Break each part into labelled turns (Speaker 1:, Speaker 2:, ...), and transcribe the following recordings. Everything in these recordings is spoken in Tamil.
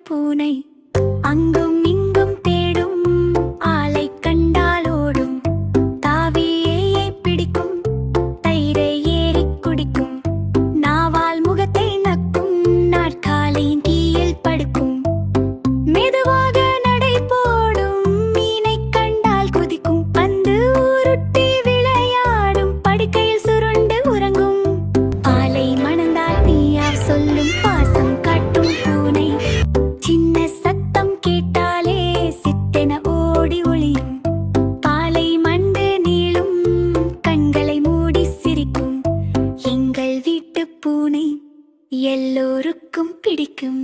Speaker 1: பூனை அங்கும் இங்கும் தேடும் ஆளை கண்டால் ஓடும் தாவியே பிடிக்கும் தயிரை ஏறி குடிக்கும் நாவால் முகத்தை நக்கும் நாற்காலியின் கீழில் படுக்கும் மெதுவாக நடை போடும் மீனை கண்டால் குதிக்கும் பந்து உருட்டி விளையாடும் படுக்கையில் சுருண்டு உறங்கும் ஆளை மணந்தால் நீயார் சொல்லும் பாசம் காட்டும் பூனை சின்ன சத்தம் கேட்டாலே சித்தென ஓடி ஒளியும் பாலை மண்டு நீளும் கண்களை மூடி சிரிக்கும் எங்கள் வீட்டு பூனை எல்லோருக்கும் பிடிக்கும்.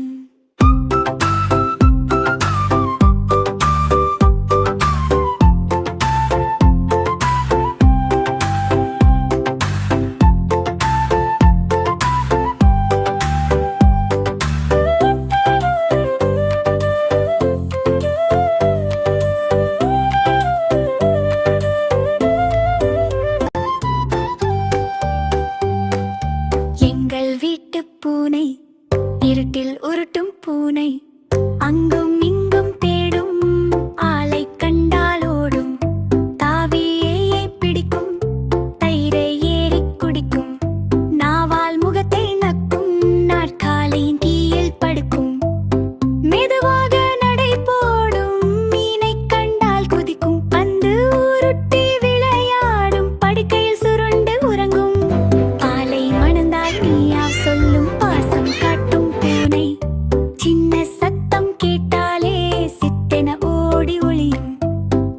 Speaker 1: எங்கள் வீட்டு பூனை இருட்டில் உருட்டும் பூனை அங்கும் இங்கும் தேடும் ஆளை கண்டால் ஓடும் தாவியே பிடிக்கும் தயிரை ஏறி குடிக்கும் நாவால் முகத்தை நக்கும் நாற்காலியின் கீழில் படுக்கும் மெதுவாக நடை போடும் மீனை கண்டால் குதிக்கும் பந்து உருட்டி விளையாடும் படுக்கையில் சுருண்டு உறங்கும் ஆளை மணந்தால் நீயார் சொல்லும் பாசம் காட்டும் பூனை சின்ன சத்தம் கேட்டாலே சித்தென ஓடி ஒளியும்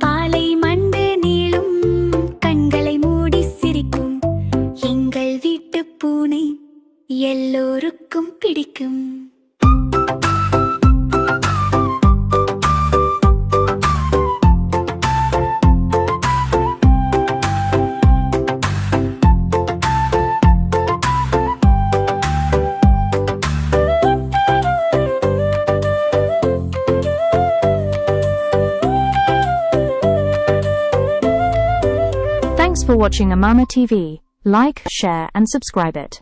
Speaker 1: பாலை மண்டு நீளும் கண்களை மூடி சிரிக்கும் எங்கள் வீட்டு பூனை எல்லோருக்கும் பிடிக்கும்.
Speaker 2: Thanks for watching Amama TV. Like, share and subscribe it.